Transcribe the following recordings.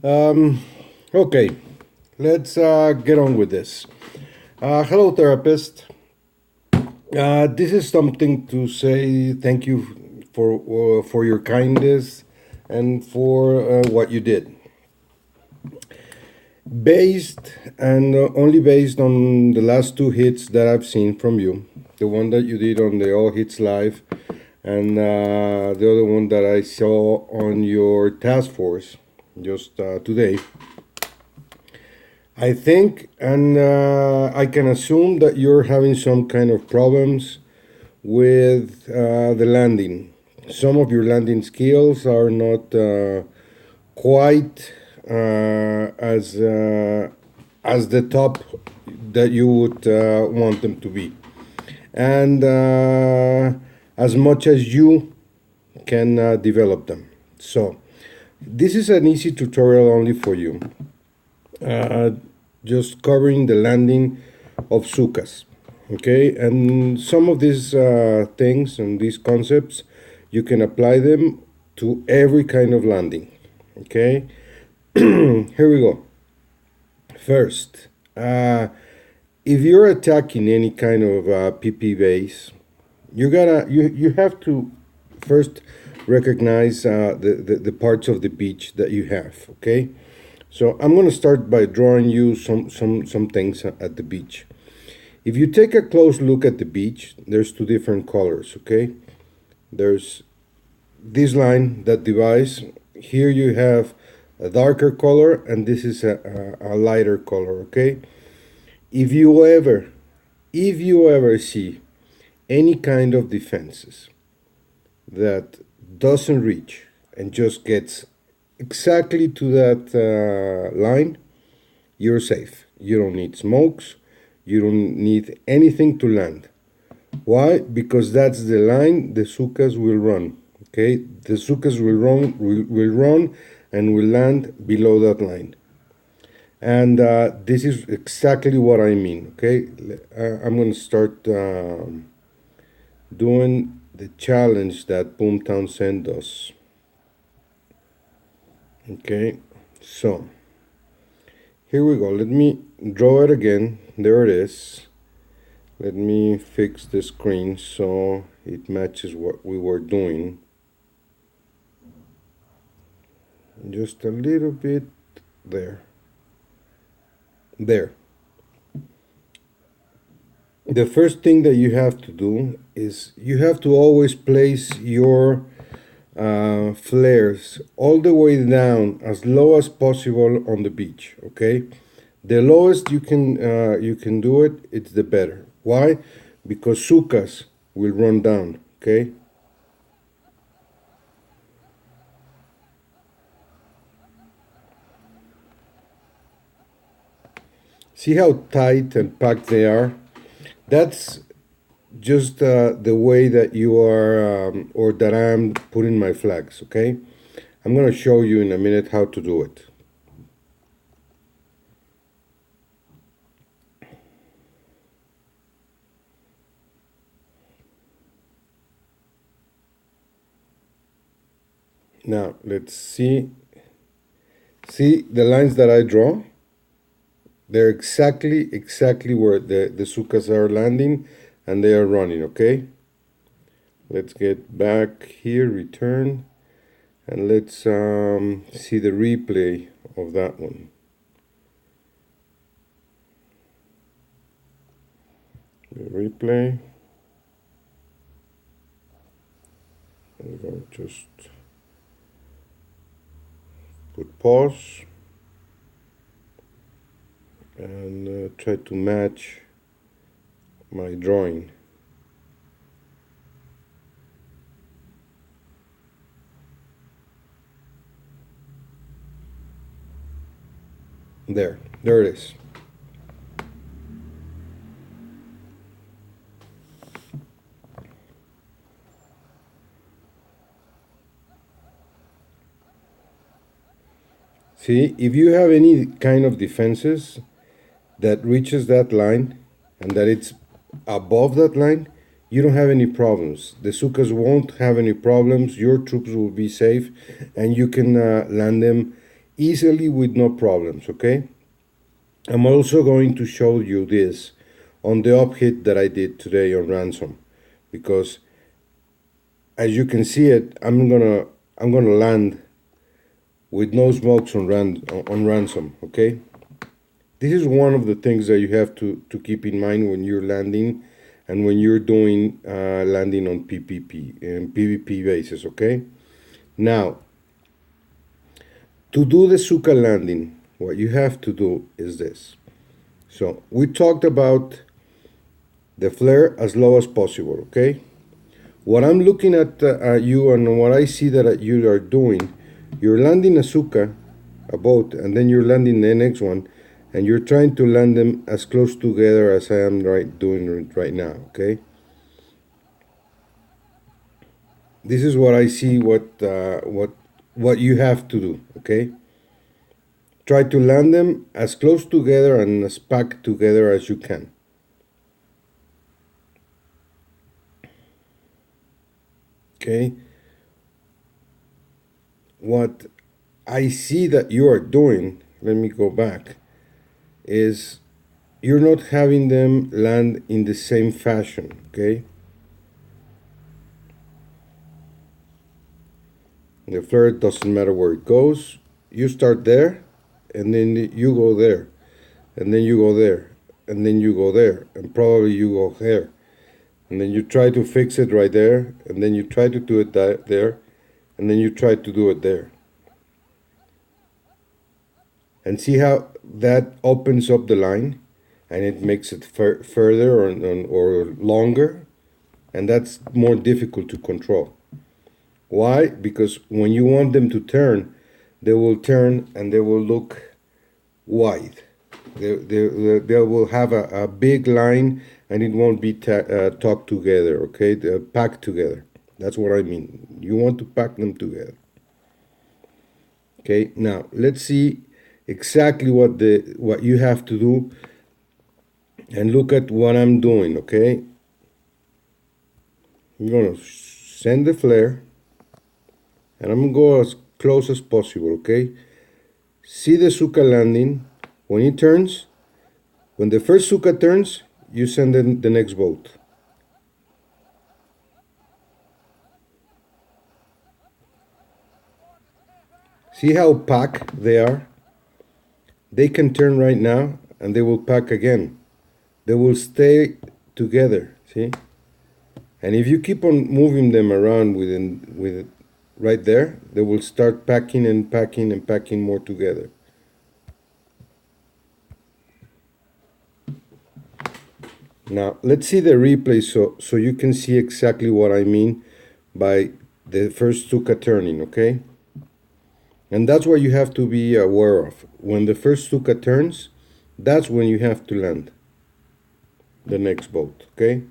Um, okay, let's get on with this. Hello, therapist. This is something to say thank you for your kindness and for what you did. Based and only based on the last two hits that I've seen from you, the one that you did on the All Hits Live, and the other one that I saw on your task force just today. I think, and I can assume that you're having some kind of problems with the landing. Some of your landing skills are not quite as the top that you would want them to be, and as much as you can develop them. So, this is an easy tutorial only for you. Uh, just covering the landing of Zookas. Okay, and some of these things and these concepts, you can apply them to every kind of landing. Okay, here we go. First, if you're attacking any kind of PP base, you have to first recognize the parts of the beach that you have. Okay, so I'm going to start by drawing you some things at the beach. If you take a close look at the beach, there's two different colors. Okay, there's this line that divides. Here you have a darker color, and this is a lighter color. Okay, if you ever if you ever see any kind of defenses that doesn't reach and just gets exactly to that line, you're safe. You don't need smokes. You don't need anything to land. Why? Because that's the line the Zookas will run. Okay, the Zookas will run and will land below that line. And this is exactly what I mean. Okay, I'm going to start doing the challenge that Boomtown sent us. Okay, so here we go. Let me draw it again. There it is. Let me fix the screen so it matches what we were doing. Just a little bit there. There. The first thing that you have to do is you have to always place your flares all the way down as low as possible on the beach. Okay, the lowest you can do it, it's the better. Why? Because Zookas will run down. Okay. See how tight and packed they are? That's just the way that you are, or that I'm putting my flags, okay? I'm going to show you in a minute how to do it. Now, let's see. See the lines that I draw? They're exactly where the Zookas are landing and they are running, okay? Let's get back here, return, and let's see the replay of that one. The replay. I'm going to just put pause and try to match my drawing. There it is. See, if you have any kind of defenses that reaches that line and that it's above that line, you don't have any problems. The Zookas won't have any problems. Your troops will be safe, and you can land them easily with no problems, okay? I'm also going to show you this on the up hit that I did today on ransom, because as you can see it, I'm gonna land with no smokes on ransom, okay? This is one of the things that you have to keep in mind when you're landing and when you're doing landing on PPP and PvP basis, okay? Now, to do the Zooka landing, what you have to do is this. So we talked about the flare as low as possible, okay? What I'm looking at you and what I see that you are doing, you're landing a Zooka, a boat, and then you're landing the next one, and you're trying to land them as close together as I am doing right now, okay? This is what I see. What you have to do, okay? Try to land them as close together and as packed together as you can. Okay? What I see that you are doing, let me go back, is you're not having them land in the same fashion, okay? The flare doesn't matter where it goes. You start there, and then you go there, and then you go there, and then you go there, and probably you go there. And then you try to fix it right there, and then you try to do it there, and then you try to do it there. And see how that opens up the line, and it makes it further or longer, and that's more difficult to control. Why? Because when you want them to turn, they will turn and they will look wide. They will have a big line and it won't be tucked together, okay? They're packed together. That's what I mean. You want to pack them together. Okay, now let's see exactly what you have to do and look at what I'm doing, okay? I'm gonna send the flare and I'm gonna go as close as possible, okay? See the Zooka landing. When it turns, when the first Zooka turns, you send in the next boat. See how packed they are? They can turn right now and they will pack again. They will stay together, see? And if you keep on moving them around with right there, they will start packing and packing and packing more together. Now, let's see the replay so you can see exactly what I mean by the first Zooka turning, okay? And that's what you have to be aware of. When the first Zooka turns, that's when you have to land the next boat, okay?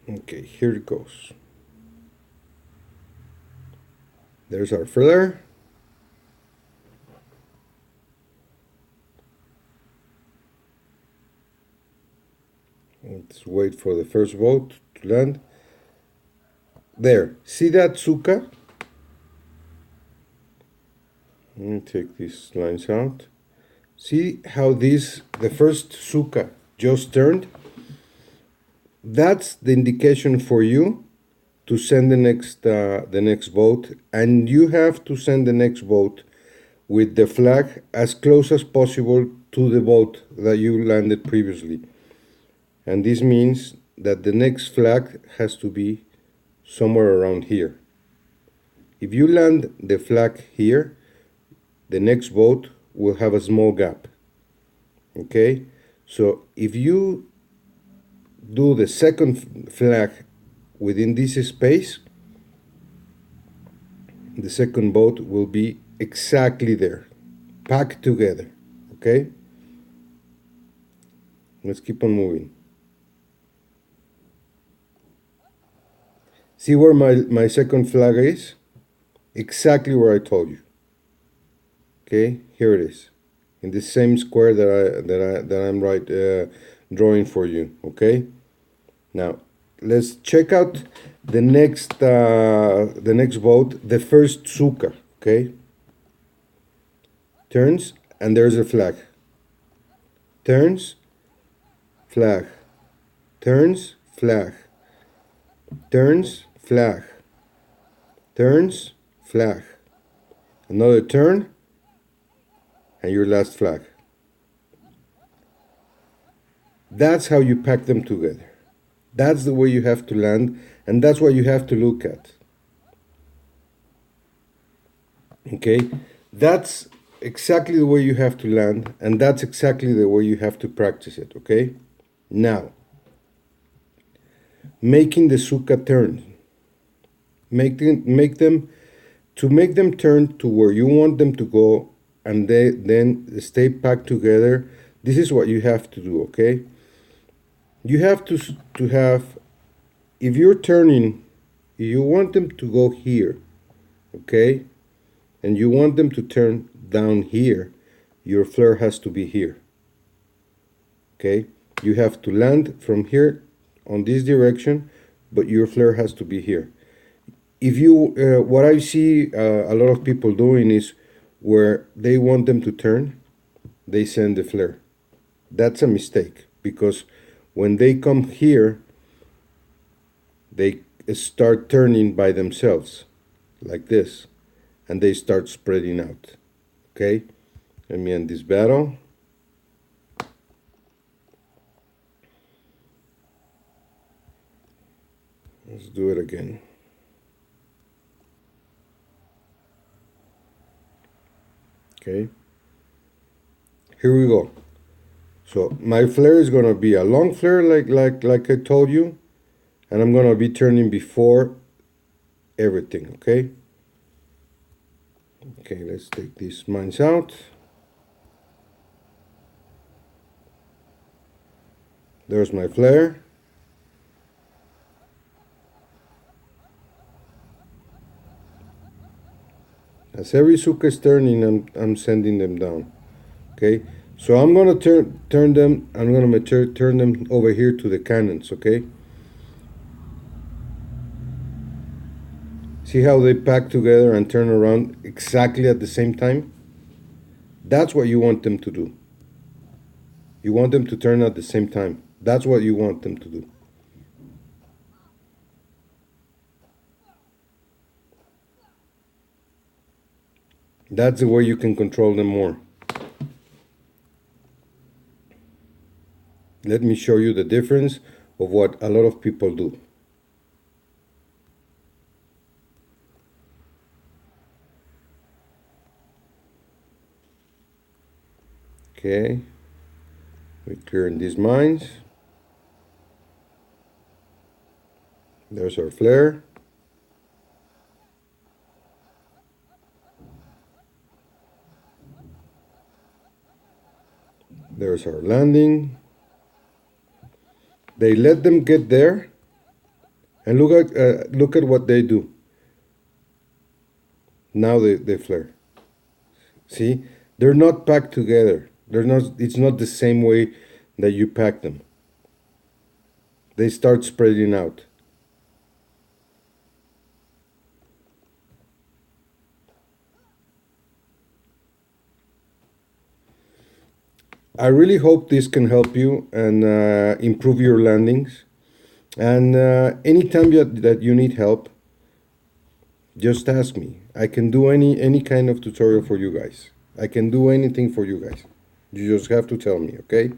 Okay, here it goes. There's our flare. Let's wait for the first boat to land. There, see that Zooka? Let me take these lines out. See how the first Zooka just turned? That's the indication for you to send the next boat, and you have to send the next boat with the flag as close as possible to the boat that you landed previously. And this means that the next flag has to be somewhere around here. If you land the flag here, the next boat will have a small gap. Okay? So if you do the second flag within this space, the second boat will be exactly there, packed together. Okay? Let's keep on moving. See where my second flag is? Exactly where I told you. Okay, here it is, in the same square that I'm drawing for you. Okay, now let's check out the next boat, the first Zooka, okay? Turns, and there's a flag. Turns, flag. Turns, flag. Turns, flag. Turns, flag. Another turn, and your last flag. That's how you pack them together. That's the way you have to land, and that's what you have to look at. Okay? That's exactly the way you have to land, and that's exactly the way you have to practice it, okay? Now, making the Zooka turn. Make them to make them turn to where you want them to go, and they then stay packed together. This is what you have to do, okay? You have to have, if you're turning, you want them to go here, okay? And you want them to turn down here, your flare has to be here, okay? You have to land from here on this direction, but your flare has to be here. If you, what I see a lot of people doing is where they want them to turn, they send the flare. That's a mistake, because when they come here, they start turning by themselves, like this, and they start spreading out, okay? Let me end this battle. Let's do it again. Okay, here we go. So my flare is gonna be a long flare, like I told you, and I'm gonna be turning before everything. Okay. Okay, let's take these mines out. There's my flare. As every Zooka is turning, I'm sending them down. Okay, so I'm gonna turn them. I'm gonna turn them over here to the cannons. Okay. See how they pack together and turn around exactly at the same time? That's what you want them to do. You want them to turn at the same time. That's what you want them to do. That's the way you can control them more. Let me show you the difference of what a lot of people do. Okay, we clearing these mines. There's our flare. There's our landing. They let them get there, and look at what they do. Now they flare. See, they're not packed together. They're not. It's not the same way that you pack them. They start spreading out. I really hope this can help you and improve your landings. And anytime that you need help, just ask me. I can do any kind of tutorial for you guys. I can do anything for you guys. You just have to tell me, okay?